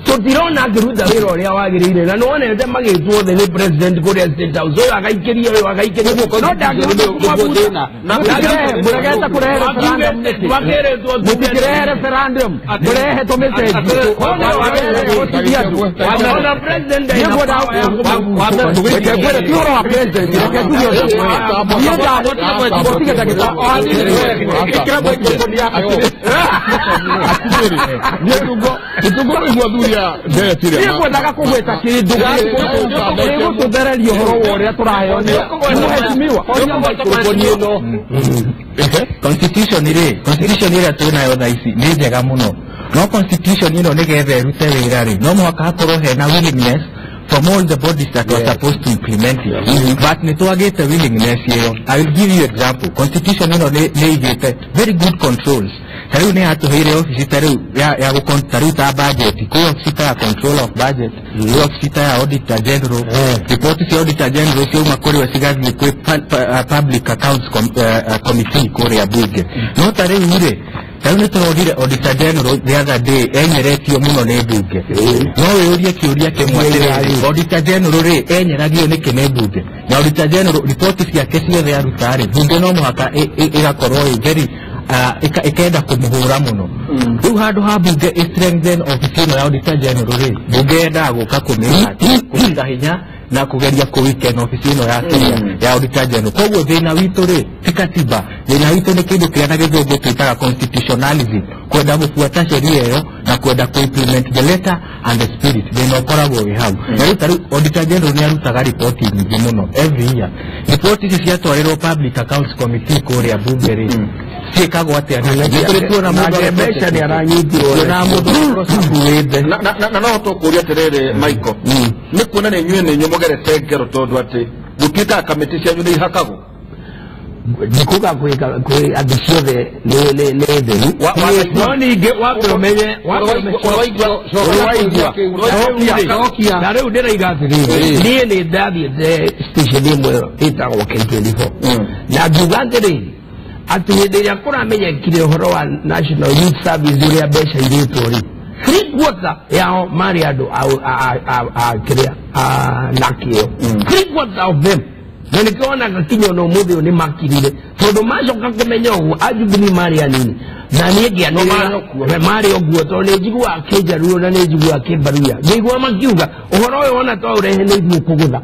tutirona ngiruta wira uria wagirire na no one ndema gitwo the president Korea State House uyu agaikiria no ndagirona murageta kurehe referendum murehe to message ona president constitution ire tunayo thaisi ni njega muno no constitution ino nigethe rute wira ri no mwaka hakorwo hena willingness from all the bodies that were supposed to implement it. But nitwagite willingness iyo. I will give you example. Constitution ino neigite very good controls. Tariu ne atuheire office tariu ya gukontaruta budget. Ko office ya control of budget. Ko office ya auditor general. Report ya auditor general sio makori wasigazi kwa public accounts committee kore ya bunge. No tariu ire Tawne tunaudire auditor general the other day enyeretio muno ne bunge. No urie kiuria kemwatere auditor general re enyeratio ne kene bunge. Na auditor general report cia kesi ya rutare. Bunge no muhaka igakorwo very ikenda kumuhura muno. Riu handu ha bunge strengthen office ya auditor general re. Bunge enda guka kumenya hinya na kugeria kuweekend office ino ya auditor general. Koguo thina witu ri tikatiba. Thina witu ni kindu kia na githungu twitaga constitutionalism. Kwenda gufuata sheria iyo na kwenda implement the letter and the spirit. Thina ukoragwo wi hau. Na riu tariu auditor general ni arutaga report nyingi muno every year. Report ici ciatwarirwo public accounts committee kuria bunge ri. Ciekagwo atia na mbeca ni aranyitirwo na mundu prosecuted na no tukuria tiriri Michael ni kuona ni nywe ni nyomogerete ngero tondu ati gutita kamiti cia nyune ihakagwo nikuga kwe adiciothe ne theru wani ge wapromenye na riu ndiraigathirire nie ni ndathie station imwe itagwo K24 na njuga ndiriri ati hindi ria kuramenya kire uhoro wa National Youth Service uria mbeca iritwo ri free water yao mari andu kiria nakio free water of them na nikiona gakinyo no muthi ni makirire tondu macoka kumenya uguo ajubini mari anini na niegia no mari oguo to ni njigua kijaruo na ni njigua kibaruya njigua makiuga uhoro uyu wona to urehe ni ithuĩ kũgũtha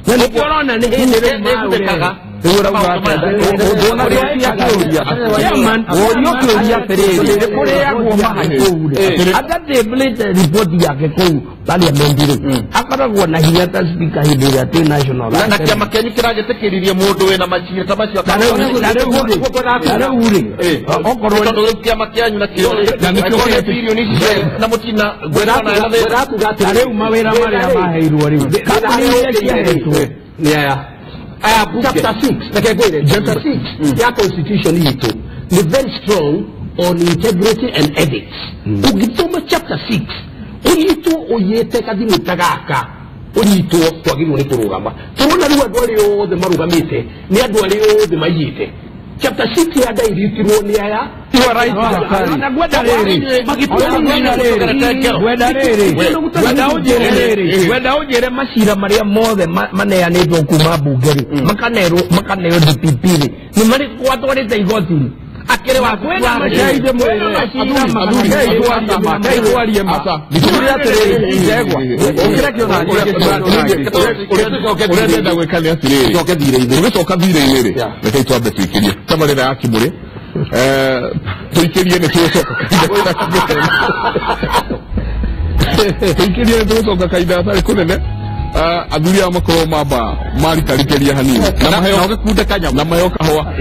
na nikiona ni hindi rĩu report yake kuu parliament akoragwo na hinya ta speaker hindi ya national na kiama kenyu kirajetekeririe mundu wina macira ta macio okorwo ndo kiama kenyu na kio na billion ici na mutina gwera riu mawira maria maheirwo riu chapter 6 chapter 6 ya constitution yetu ni very strong on integrity and ethics ukitoma chapter 6 uyitu oyete kadini tagaka uyitu twagirwo ni kurugama turona riwa dwali othe marugamite ni andu ari othe mayite chapter 6 ya dairirwo ni aya you right na gwenda ujere macira maria mothe maneanitwo kuma bungeri makanero DPP ni mari kwatwarite igoti akere wa kwenda mashaide mwena macira maigwarie masa bikuria tere igegwa okira kiona urenda gwekane atiriri toke thire-ini ugicoka thire-ini ri reke twambe twikirie tamarira ya kimuri tuikirie ni tucoka kaida atari kunene athuri a makorwo mamba maritarikeria hanini na maheo gikundi kanyama na maheo kahwa